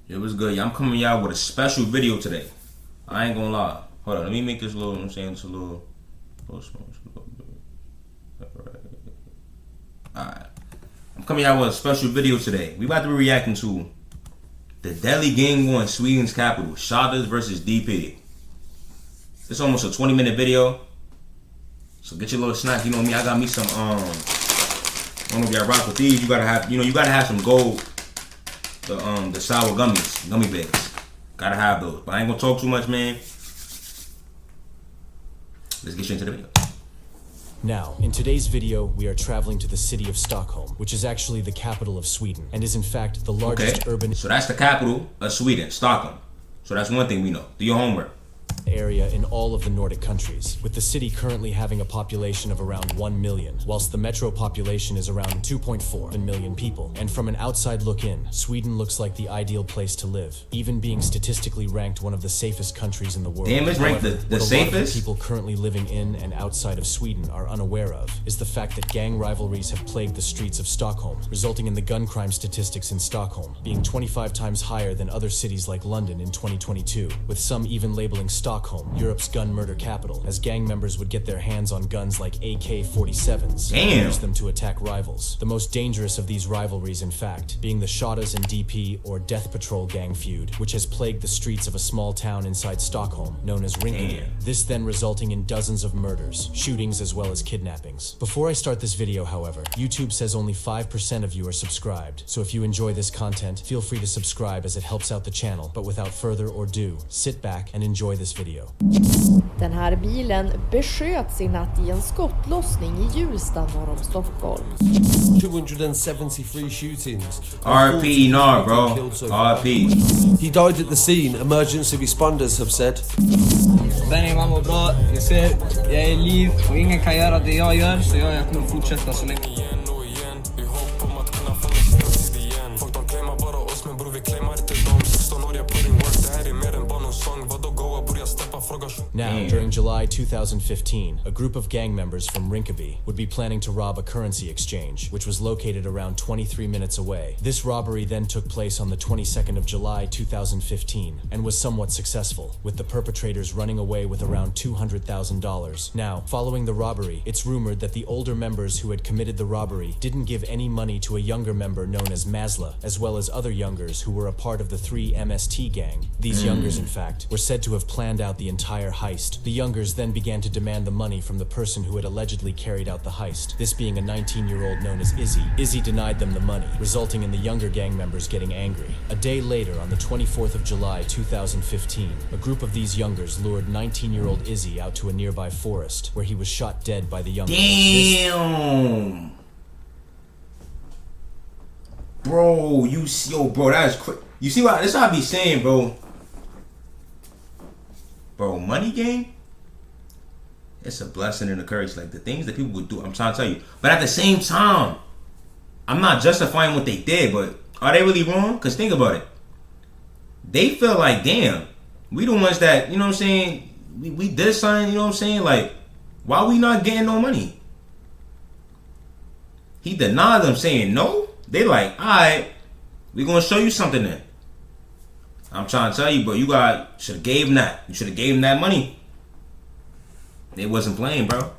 It was good. Yeah, I'm coming y'all with a special video today. I ain't gonna lie. Hold on, let me make this little, you know what I'm saying, it's a little Alright. I'm coming out with a special video today. We about to be reacting to the deadly gang war in Sweden's capital, Shottaz versus DP. It's almost a 20-minute video. So get your little snack. You know me, I got me some I don't know if y'all rock with these. You gotta have, you gotta have some gold. The sour gummy bears. Gotta have those. But I ain't gonna talk too much, man. Let's get straight into the video. Now, in today's video, we are traveling to the city of Stockholm, which is actually the capital of Sweden, and is in fact the largest urban... So that's the capital of Sweden, Stockholm. So that's one thing we know. Do your homework. ...area in all of the Nordic countries, with the city currently having a population of around 1 million, whilst the metro population is around 2.4 million people. And from an outside look in, Sweden looks like the ideal place to live, even being statistically ranked one of the safest countries in the world. Damn, it's ranked the safest? What a lot of people currently living in and outside of Sweden are unaware of is the fact that gang rivalries have plagued the streets of Stockholm, resulting in the gun crime statistics in Stockholm being 25 times higher than other cities like London in 2022, with some even labeling Stockholm Europe's gun murder capital, as gang members would get their hands on guns like AK-47s and use them to attack rivals. The most dangerous of these rivalries, in fact, being the Shottaz and DP or Death Patrol gang feud, which has plagued the streets of a small town inside Stockholm known as Rinkeby. This then resulting in dozens of murders, shootings, as well as kidnappings. Before I start this video, however, YouTube says only 5% of you are subscribed, so if you enjoy this content, feel free to subscribe as it helps out the channel. But without further ado, sit back and enjoy this video. Den här bilen besköts i natt i en skottlossning i Hjulsta norr om Stockholm. 273 shootings. RP Einar, bro. RP. He died at the scene, emergency responders have said. Benny, man mår bra. Jag ser, jag är i liv och ingen kan göra det jag gör, så jag kommer fortsätta så länge. Now, during July 2015, a group of gang members from Rinkeby would be planning to rob a currency exchange, which was located around 23 minutes away. This robbery then took place on the 22nd of July 2015 and was somewhat successful, with the perpetrators running away with around $200,000. Now, following the robbery, it's rumored that the older members who had committed the robbery didn't give any money to a younger member known as Masla, as well as other youngers who were a part of the 3MST gang. These youngers, in fact, were said to have planned out the entire heist. The youngers then began to demand the money from the person who had allegedly carried out the heist, this being a 19-year-old known as Izzy. Izzy denied them the money, resulting in the younger gang members getting angry. A day later, on the 24th of July 2015, a group of these youngers lured 19-year-old Izzy out to a nearby forest, where he was shot dead by the youngers. Damn! Bro, bro, that is crazy. You see what, this I be saying, bro. Bro, money game, it's a blessing and a curse. Like, the things that people would do, I'm trying to tell you. But at the same time, I'm not justifying what they did, but are they really wrong? Because think about it. They feel like, damn, we the ones that, you know what I'm saying, we did something, you know what I'm saying? Like, why we not getting no money? He denied them saying no. They like, all right, we going to show you something then. I'm trying to tell you, bro, you should have gave him that. You should have gave him that money. They wasn't playing, bro.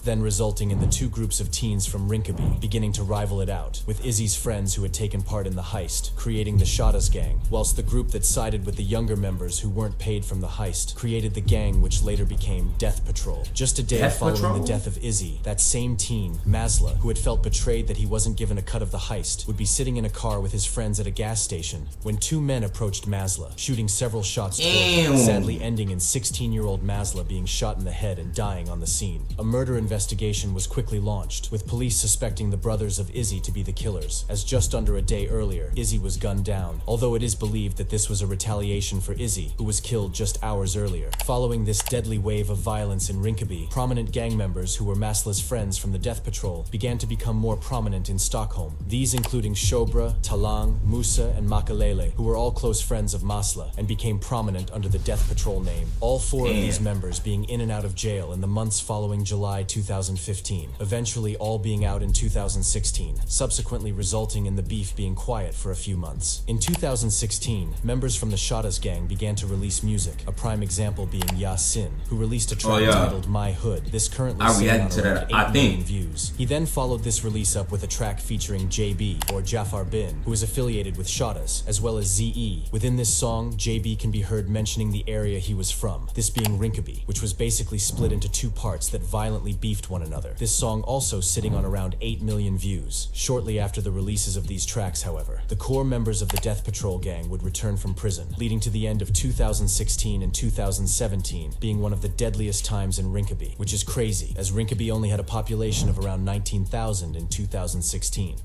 Then resulting in the two groups of teens from Rinkeby beginning to rival it out, with Izzy's friends who had taken part in the heist, creating the Shottaz gang, whilst the group that sided with the younger members who weren't paid from the heist created the gang which later became Death Patrol. Just a day following the death of Izzy, that same teen, Masla, who had felt betrayed that he wasn't given a cut of the heist, would be sitting in a car with his friends at a gas station when two men approached Masla, shooting several shots toward him, sadly ending in 16-year-old Masla being shot in the head and dying on the scene. A murder investigation was quickly launched, with police suspecting the brothers of Izzy to be the killers, as just under a day earlier, Izzy was gunned down, although it is believed that this was a retaliation for Izzy, who was killed just hours earlier. Following this deadly wave of violence in Rinkeby, prominent gang members who were Masla's friends from the Death Patrol began to become more prominent in Stockholm, these including Shobra, Talang, Musa, and Makalele, who were all close friends of Masla and became prominent under the Death Patrol name. All four of these members being in and out of jail in the months following July 2015, eventually all being out in 2016, subsequently resulting in the beef being quiet for a few months. In 2016, members from the Shottaz gang began to release music, a prime example being Yasin, who released a track titled My Hood. This currently sitting on around 8 million views. He then followed this release up with a track featuring JB, or Jafar Bin, who is affiliated with Shottaz, as well as ZE. Within this song, JB can be heard mentioning the area he was from, this being Rinkeby, which was basically split into two parts that violently beefed one another. This song also sitting on around 8 million views. Shortly after the releases of these tracks, however, the core members of the Death Patrol gang would return from prison, leading to the end of 2016 and 2017 being one of the deadliest times in Rinkeby, which is crazy, as Rinkeby only had a population of around 19,000 in 2016.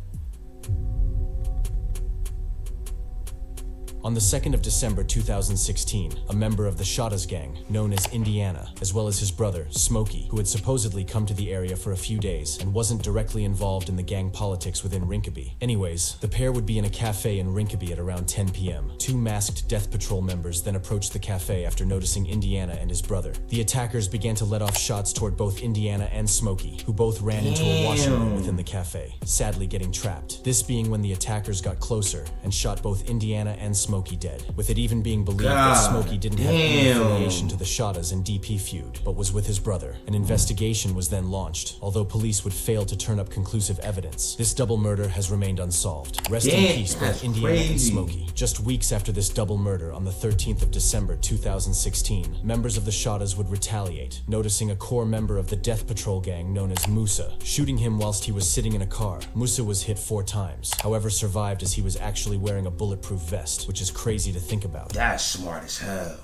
On the 2nd of December 2016, a member of the Shottaz gang, known as Indiana, as well as his brother, Smokey, who had supposedly come to the area for a few days and wasn't directly involved in the gang politics within Rinkeby. Anyways, the pair would be in a cafe in Rinkeby at around 10 p.m. Two masked Death Patrol members then approached the cafe after noticing Indiana and his brother. The attackers began to let off shots toward both Indiana and Smokey, who both ran into a washroom within the cafe, sadly getting trapped. This being when the attackers got closer and shot both Indiana and Smokey dead, with it even being believed that Smokey didn't have any affiliation to the Shottaz and DP feud, but was with his brother. An investigation was then launched, although police would fail to turn up conclusive evidence. This double murder has remained unsolved. Rest in peace, both Indiana and Smokey. Just weeks after this double murder, on the 13th of December 2016, members of the Shottaz would retaliate, noticing a core member of the Death Patrol gang known as Musa, shooting him whilst he was sitting in a car. Musa was hit 4 times, however survived as he was actually wearing a bulletproof vest, which is crazy to think about. That's smart as hell.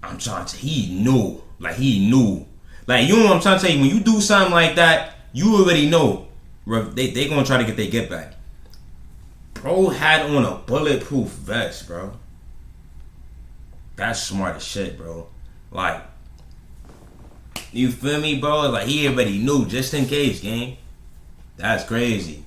I'm trying to, he knew. Like, you know what I'm trying to tell you? When you do something like that, you already know they gonna try to get their get back. Bro had on a bulletproof vest, bro. That's smart as shit, bro. Like, you feel me, bro? Like, he already knew, just in case, gang. That's crazy.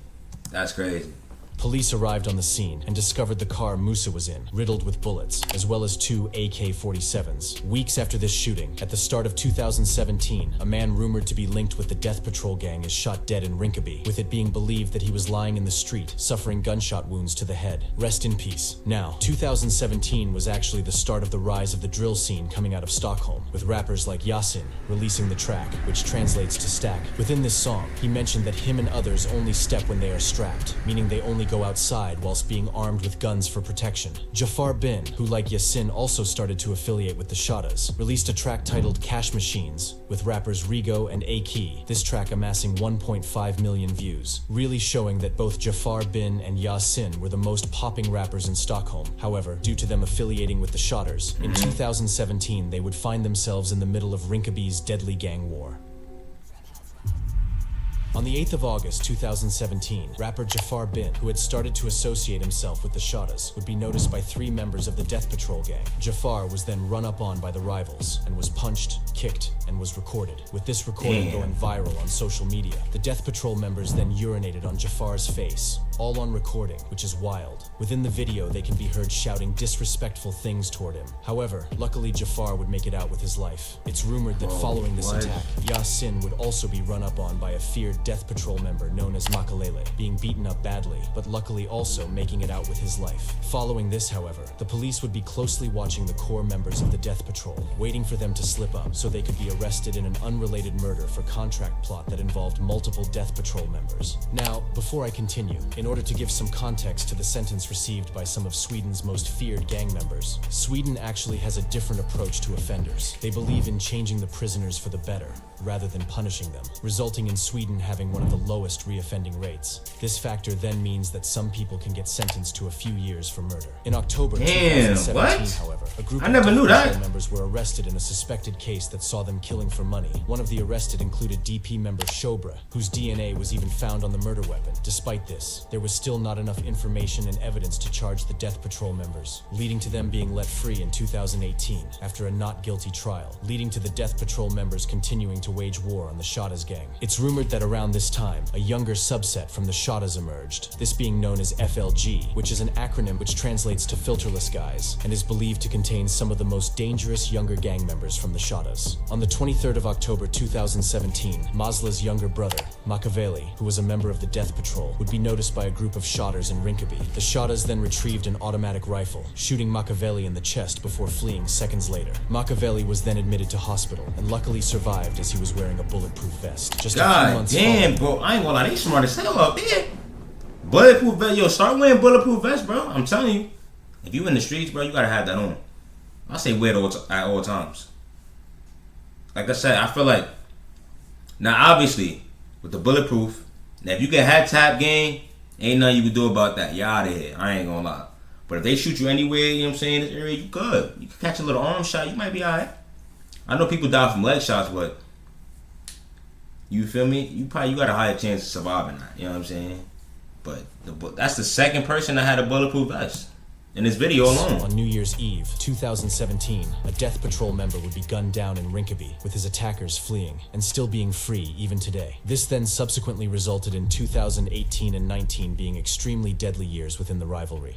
That's crazy. Police arrived on the scene and discovered the car Musa was in, riddled with bullets, as well as 2 AK-47s. Weeks after this shooting, at the start of 2017, a man rumored to be linked with the Death Patrol gang is shot dead in Rinkeby, with it being believed that he was lying in the street, suffering gunshot wounds to the head. Rest in peace. Now, 2017 was actually the start of the rise of the drill scene coming out of Stockholm, with rappers like Yasin releasing the track, which translates to stack. Within this song, he mentioned that him and others only step when they are strapped, meaning they only go outside whilst being armed with guns for protection. Jafar Bin, who like Yasin also started to affiliate with the Shottaz, released a track titled Cash Machines with rappers Rigo and A-Key, this track amassing 1.5 million views, really showing that both Jafar Bin and Yasin were the most popping rappers in Stockholm. However, due to them affiliating with the Shottaz, in 2017 they would find themselves in the middle of Rinkeby's deadly gang war. On the 8th of August 2017, rapper Jafar Bin, who had started to associate himself with the Shottaz, would be noticed by 3 members of the Death Patrol gang. Jafar was then run up on by the rivals, and was punched, kicked, and was recorded, with this recording going viral on social media. The Death Patrol members then urinated on Jafar's face, all on recording, which is wild. Within the video, they can be heard shouting disrespectful things toward him. However, luckily Jafar would make it out with his life. It's rumored that following this attack, Yasin would also be run up on by a feared Death Patrol member known as Makalele, being beaten up badly, but luckily also making it out with his life. Following this, however, the police would be closely watching the core members of the Death Patrol, waiting for them to slip up so they could be arrested in an unrelated murder for contract plot that involved multiple Death Patrol members. Now, before I continue, in order to give some context to the sentence received by some of Sweden's most feared gang members, Sweden actually has a different approach to offenders. They believe in changing the prisoners for the better, rather than punishing them, resulting in Sweden having one of the lowest reoffending rates. This factor then means that some people can get sentenced to a few years for murder. In October 2017, however, a group of Death Patrol members were arrested in a suspected case that saw them killing for money. One of the arrested included DP member Shobra, whose DNA was even found on the murder weapon. Despite this, there was still not enough information and evidence to charge the Death Patrol members, leading to them being let free in 2018 after a not guilty trial, leading to the Death Patrol members continuing to wage war on the Shottaz gang. It's rumored that around this time, a younger subset from the Shottaz emerged, this being known as FLG, which is an acronym which which translates to filterless guys, and is believed to contain some of the most dangerous younger gang members from the Shottaz. On the 23rd of October 2017, Masla's younger brother, Machiavelli, who was a member of the Death Patrol, would be noticed by a group of Shotters in Rinkeby. The Shottaz then retrieved an automatic rifle, shooting Machiavelli in the chest before fleeing seconds later. Machiavelli was then admitted to hospital and luckily survived as he was wearing a bulletproof vest. Just a few God months damn, bro. I ain't gonna lie. They smart as hell up there. Bulletproof vest. Yo, start wearing bulletproof vest, bro. I'm telling you. If you in the streets, bro, you gotta have that on. I say wear it at all times. Like I said, I feel like, now obviously, with the bulletproof, now if you get hat tap gang, ain't nothing you can do about that. You out of here. I ain't gonna lie. But if they shoot you anywhere, you know what I'm saying, in this area, you good. You can catch a little arm shot, you might be alright. I know people die from leg shots, but you feel me? You got a higher chance of surviving that. You know what I'm saying? But that's the second person that had a bulletproof vest in this video alone. On New Year's Eve, 2017, a Death Patrol member would be gunned down in Rinkeby, with his attackers fleeing and still being free even today. This then subsequently resulted in 2018 and 19 being extremely deadly years within the rivalry.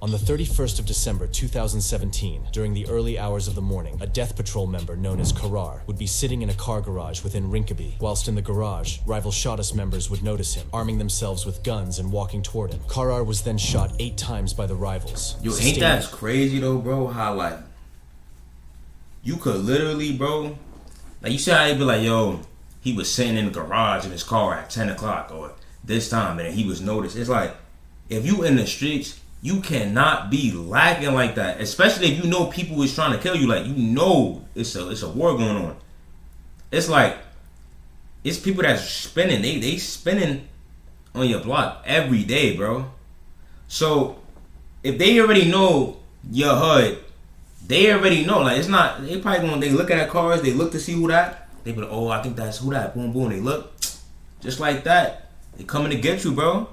On the 31st of December 2017, during the early hours of the morning, a Death Patrol member known as Karar would be sitting in a car garage within Rinkeby. Whilst in the garage, rival Shottaz members would notice him, arming themselves with guns and walking toward him. Karar was then shot 8 times by the rivals. Yo, ain't that crazy though, bro? How like, you could literally, bro, like you see how they be like, yo, he was sitting in the garage in his car at 10 o'clock or this time and he was noticed. It's like, if you in the streets, you cannot be lacking like that, especially if you know people is trying to kill you. Like, you know it's a war going on. It's like, it's people that's spinning. They spinning on your block every day, bro. So if they already know your hood, they already know. Like, it's not, they probably gonna, they look at cars, they look to see who that. They be like, oh, I think that's who that. Boom, boom. They look just like that. They coming to get you, bro.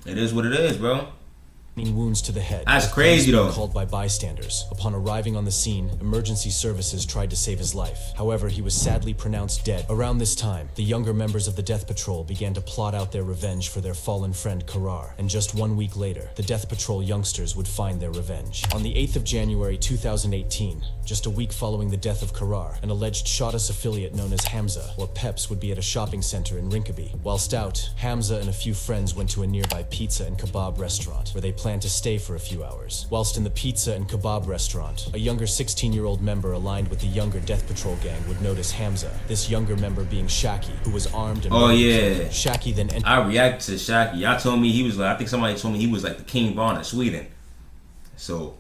It is what it is, bro. Wounds to the head. That's crazy though. Called by bystanders. Upon arriving on the scene, emergency services tried to save his life. However, he was sadly pronounced dead. Around this time, the younger members of the Death Patrol began to plot out their revenge for their fallen friend Karar. And just 1 week later, the Death Patrol youngsters would find their revenge. On the 8th of January 2018, just a week following the death of Karar, an alleged Shottaz affiliate known as Hamza, or Peps, would be at a shopping center in Rinkeby. Whilst out, Hamza and a few friends went to a nearby pizza and kebab restaurant, where they planned to stay for a few hours. Whilst in the pizza and kebab restaurant, a younger 16-year-old member aligned with the younger Death Patrol gang would notice Hamza, this younger member being Shaki, who was armed and Shaki then I reacted to Shaki. Y'all told me he was like, I think somebody told me he was like the King Von of Sweden. So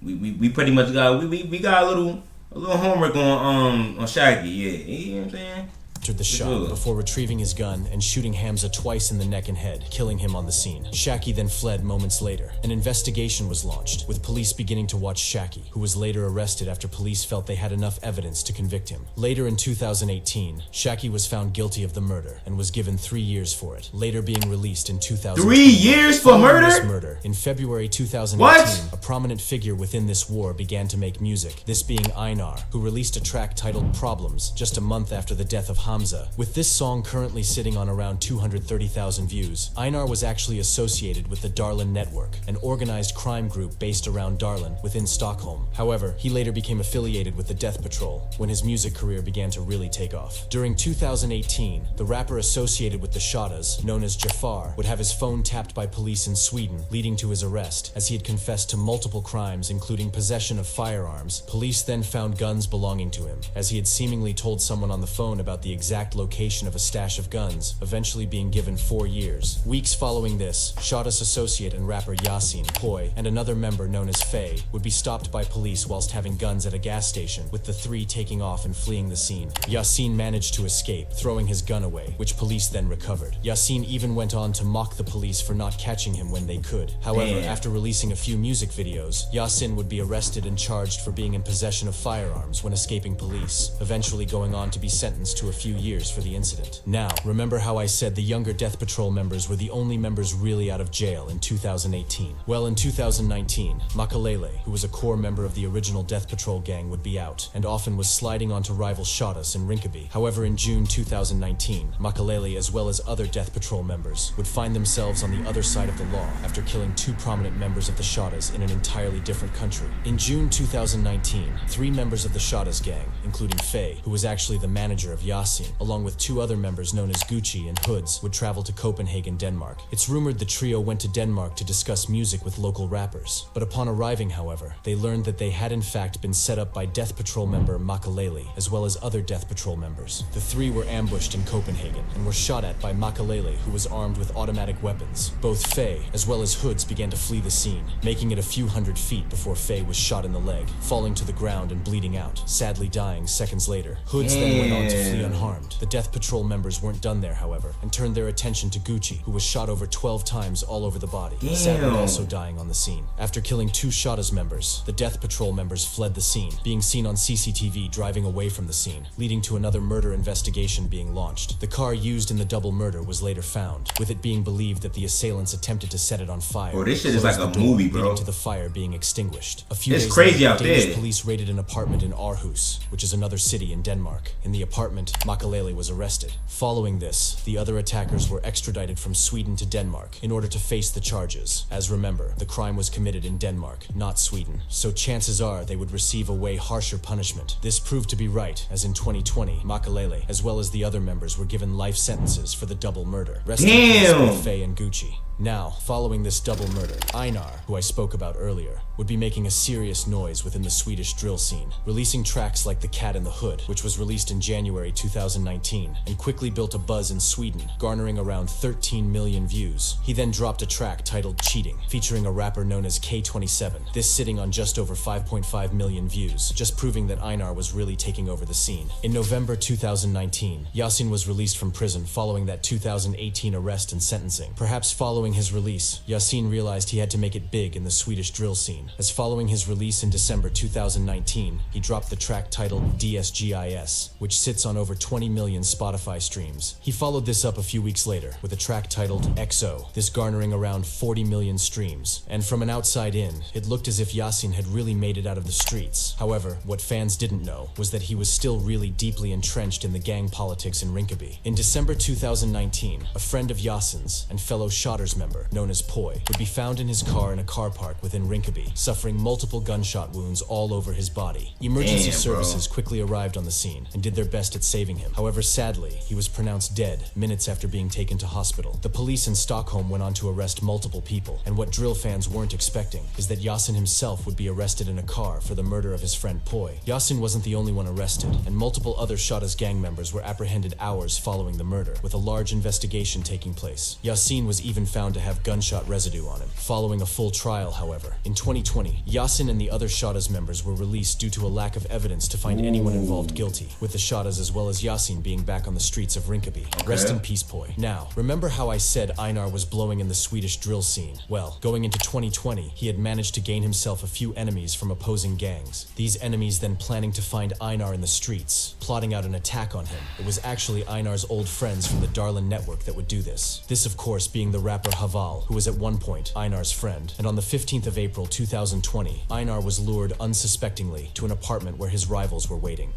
we pretty much got we got a little homework on Shaki. Yeah, you know what I'm saying? entered the shop before retrieving his gun and shooting Hamza twice in the neck and head, killing him on the scene. Shaki then fled moments later. An investigation was launched, with police beginning to watch Shaki, who was later arrested after police felt they had enough evidence to convict him. Later in 2018, Shaki was found guilty of the murder and was given 3 years for it, later being released in 2000. 3 years for murder? This murder. In February 2018, what? A prominent figure within this war began to make music, this being Einar, who released a track titled Problems just a month after the death of Hamza. With this song currently sitting on around 230,000 views, Einar was actually associated with the Darlin Network, an organized crime group based around Darlin within Stockholm. However, he later became affiliated with the Death Patrol when his music career began to really take off. During 2018, the rapper associated with the Shottaz, known as Jafar, would have his phone tapped by police in Sweden, leading to his arrest, as he had confessed to multiple crimes including possession of firearms. Police then found guns belonging to him, as he had seemingly told someone on the phone about the exact location of a stash of guns, eventually being given 4 years. Weeks following this, Shottaz associate and rapper Yasin, Poi, and another member known as Faye would be stopped by police whilst having guns at a gas station, with the three taking off and fleeing the scene. Yasin managed to escape, throwing his gun away, which police then recovered. Yasin even went on to mock the police for not catching him when they could. However, Damn. after releasing a few music videos, Yasin would be arrested and charged for being in possession of firearms when escaping police, eventually going on to be sentenced to a few years for the incident. Now, remember how I said the younger Death Patrol members were the only members really out of jail in 2018? Well, in 2019, Makalele, who was a core member of the original Death Patrol gang, would be out, and often was sliding onto rival Shottaz in Rinkeby. However, in June 2019, Makalele, as well as other Death Patrol members, would find themselves on the other side of the law after killing two prominent members of the Shottaz in an entirely different country. In June 2019, 3 members of the Shottaz gang, including Faye, who was actually the manager of Yasin, along with 2 other members known as Gucci and Hoods, would travel to Copenhagen, Denmark. It's rumored the trio went to Denmark to discuss music with local rappers. But upon arriving, however, they learned that they had in fact been set up by Death Patrol member Makalele, as well as other Death Patrol members. The 3 were ambushed in Copenhagen and were shot at by Makalele, who was armed with automatic weapons. Both Faye, as well as Hoods, began to flee the scene, making it a few hundred feet before Faye was shot in the leg, falling to the ground and bleeding out, sadly dying seconds later. Hoods then went on to flee unharmed. The Death Patrol members weren't done there, however, and turned their attention to Gucci, who was shot over 12 times all over the body, sadly also dying on the scene. After killing 2 Shottaz members, the Death Patrol members fled the scene, being seen on CCTV driving away from the scene, leading to another murder investigation being launched. The car used in the double murder was later found, with it being believed that the assailants attempted to set it on fire. Bro, this shit is like a movie, bro. Leading to the fire being extinguished. A few It's days crazy later, out Danish there. police raided an apartment in Aarhus, which is another city in Denmark. In the apartment, Makalele was arrested. Following this, the other attackers were extradited from Sweden to Denmark in order to face the charges. As remember, the crime was committed in Denmark, not Sweden, so chances are they would receive a way harsher punishment. This proved to be right, as in 2020, Makalele, as well as the other members, were given life sentences for the double murder. Rest in peace, both Faye and Gucci. Now, following this double murder, Einar, who I spoke about earlier, would be making a serious noise within the Swedish drill scene, releasing tracks like The Cat in the Hood, which was released in January 2019, and quickly built a buzz in Sweden, garnering around 13 million views. He then dropped a track titled Cheating, featuring a rapper known as K27, this sitting on just over 5.5 million views, just proving that Einar was really taking over the scene. In November 2019, Yasin was released from prison following that 2018 arrest and sentencing. Perhaps following his release, Yasin realized he had to make it big in the Swedish drill scene, as following his release in December 2019, he dropped the track titled DSGIS, which sits on over 20 million Spotify streams. He followed this up a few weeks later with a track titled XO, this garnering around 40 million streams. And from an outside in, it looked as if Yasin had really made it out of the streets. However, what fans didn't know was that he was still really deeply entrenched in the gang politics in Rinkeby. In December 2019, a friend of Yasin's and fellow Shottaz member, known as Poi, would be found in his car in a car park within Rinkeby, suffering multiple gunshot wounds all over his body. Emergency services quickly arrived on the scene and did their best at saving him. However, sadly, he was pronounced dead minutes after being taken to hospital. The police in Stockholm went on to arrest multiple people, and what drill fans weren't expecting is that Yasin himself would be arrested in a car for the murder of his friend Poi. Yasin wasn't the only one arrested, and multiple other Shottaz gang members were apprehended hours following the murder, with a large investigation taking place. Yasin was even found to have gunshot residue on him. Following a full trial, however, in 2020, Yasin and the other Shottaz members were released due to a lack of evidence to find anyone involved guilty, with the Shottaz as well as Yasin being back on the streets of Rinkeby. Rest in peace, Poi. Now, remember how I said Einar was blowing in the Swedish drill scene? Well, going into 2020, he had managed to gain himself a few enemies from opposing gangs. These enemies then planning to find Einar in the streets, plotting out an attack on him. It was actually Einar's old friends from the Darlin network that would do this. This, of course, being the rapper Haval, who was at one point Einar's friend. And on the 15th of April 2020, Einar was lured unsuspectingly to an apartment where his rivals were waiting.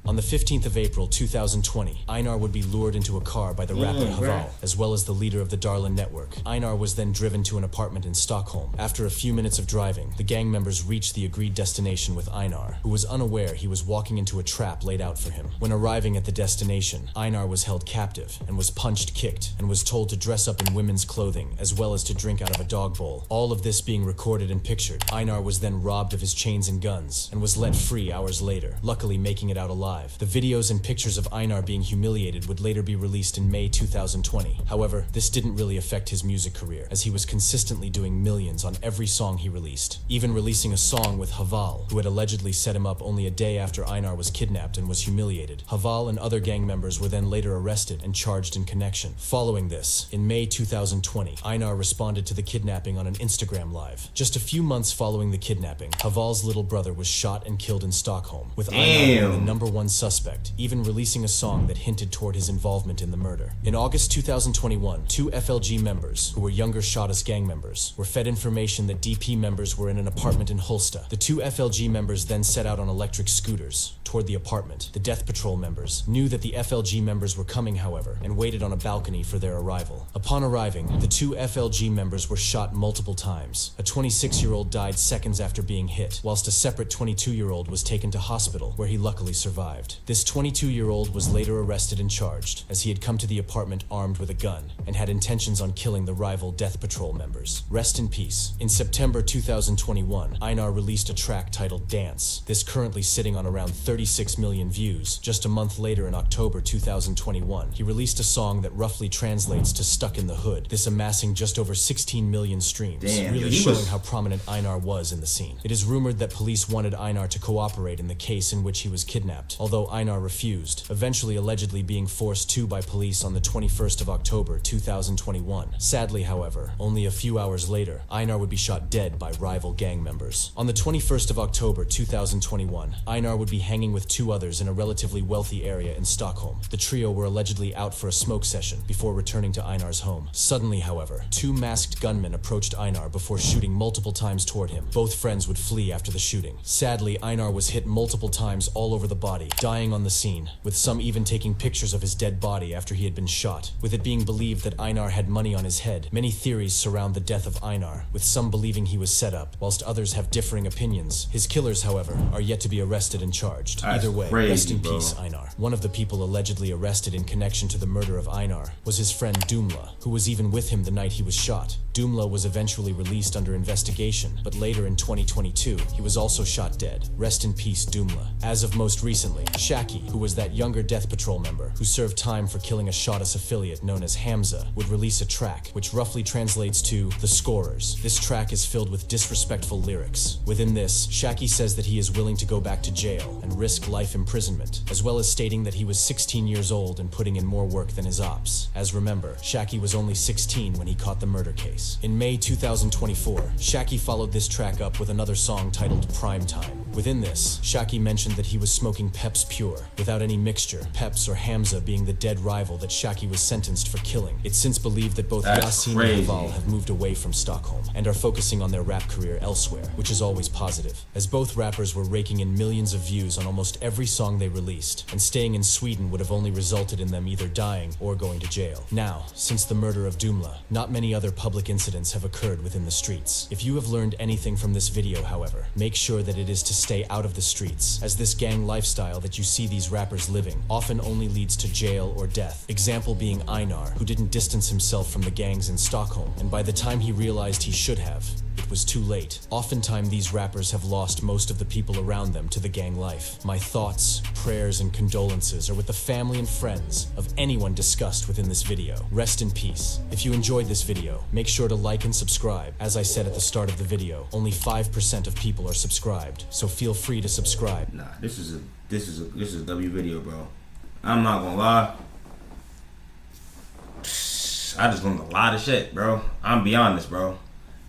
On the 15th of April 2020, Einar would be lured into a car by the rapper Haval, as well as the leader of the Darlin network. Einar was then driven to an apartment in Stockholm. After a few minutes of driving, the gang members reached the agreed destination with Einar, who was unaware he was walking into a trap laid out for him. When arriving at the destination, Einar was held captive and was punched, kicked, and was told to dress up in women's clothing, as well as to drink out of a dog bowl. All of this being recorded and pictured, Einar was then robbed of his chains and guns, and was let free hours later, luckily making it out alive. alive. The videos and pictures of Einar being humiliated would later be released in May 2020. However, this didn't really affect his music career, as he was consistently doing millions on every song he released, even releasing a song with Haval, who had allegedly set him up only a day after Einar was kidnapped and was humiliated. Haval and other gang members were then later arrested and charged in connection. Following this, in May 2020, Einar responded to the kidnapping on an Instagram live. Just a few months following the kidnapping, Haval's little brother was shot and killed in Stockholm, with Einar being the #1 suspect, even releasing a song that hinted toward his involvement in the murder. In August 2021, 2 FLG members, who were younger Shottaz gang members, were fed information that DP members were in an apartment in Hulsta. The 2 FLG members then set out on electric scooters toward the apartment. The Death Patrol members knew that the FLG members were coming, however, and waited on a balcony for their arrival. Upon arriving, the 2 FLG members were shot multiple times. A 26-year-old died seconds after being hit, whilst a separate 22-year-old was taken to hospital, where he luckily survived. This 22-year-old was later arrested and charged, as he had come to the apartment armed with a gun and had intentions on killing the rival Death Patrol members. Rest in peace. In September 2021, Einar released a track titled Dance. This currently sitting on around 36 million views. Just a month later, in October 2021, he released a song that roughly translates to Stuck in the Hood, this amassing just over 16 million streams, really showing how prominent Einar was in the scene. It is rumored that police wanted Einar to cooperate in the case in which he was kidnapped, although Einar refused, eventually allegedly being forced to by police on the 21st of October 2021. Sadly, however, only a few hours later, Einar would be shot dead by rival gang members. On the 21st of October 2021, Einar would be hanging with 2 others in a relatively wealthy area in Stockholm. The trio were allegedly out for a smoke session before returning to Einar's home. Suddenly, however, 2 masked gunmen approached Einar before shooting multiple times toward him. Both friends would flee after the shooting. Sadly, Einar was hit multiple times all over the body, dying on the scene, with some even taking pictures of his dead body after he had been shot. With it being believed that Einar had money on his head, many theories surround the death of Einar, with some believing he was set up, whilst others have differing opinions. His killers, however, are yet to be arrested and charged. Either way, rest in peace, Einar. One of the people allegedly arrested in connection to the murder of Einar was his friend Dumla, who was even with him the night he was shot. Dumla was eventually released under investigation, but later in 2022, he was also shot dead. Rest in peace, Dumla. As of most recently, Shaki, who was that younger Death Patrol member who served time for killing a Shottaz affiliate known as Hamza, would release a track, which roughly translates to The Scorers. This track is filled with disrespectful lyrics. Within this, Shaki says that he is willing to go back to jail and risk life imprisonment, as well as stating that he was 16 years old and putting in more work than his ops. As remember, Shaki was only 16 when he caught the murder case. In May 2024, Shaki followed this track up with another song titled Prime Time. Within this, Shaki mentioned that he was smoking Peps Pure, without any mixture, Peps or Hamza being the dead rival that Shaki was sentenced for killing. It's since believed that both Yasin and Haval have moved away from Stockholm and are focusing on their rap career elsewhere, which is always positive, as both rappers were raking in millions of views on almost every song they released, and staying in Sweden would have only resulted in them either dying or going to jail. Now, since the murder of Dumla, not many other public incidents have occurred within the streets. If you have learned anything from this video, however, make sure that it is to stay out of the streets, as this gang lifestyle that you see these rappers living often only leads to jail or death. Example being Einar, who didn't distance himself from the gangs in Stockholm, and by the time he realized he should have, it was too late. Oftentimes, these rappers have lost most of the people around them to the gang life. My thoughts, prayers, and condolences are with the family and friends of anyone discussed within this video. Rest in peace. If you enjoyed this video, make sure to like and subscribe. As I said at the start of the video, only 5% of people are subscribed, so feel free to subscribe. Nah, this is a W video, bro. I'm not gonna lie. I just learned a lot of shit, bro. I'm be honest, bro.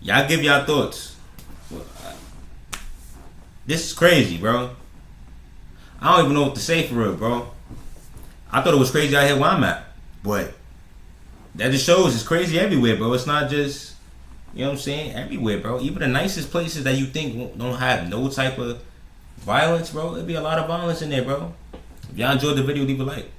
Y'all give y'all thoughts. This is crazy, bro. I don't even know what to say for real, bro. I thought it was crazy out here where I'm at, but that just shows it's crazy everywhere, bro. It's not just, you know what I'm saying, everywhere, bro. Even the nicest places that you think don't have no type of violence, bro, there'd be a lot of violence in there, bro. If y'all enjoyed the video, leave a like.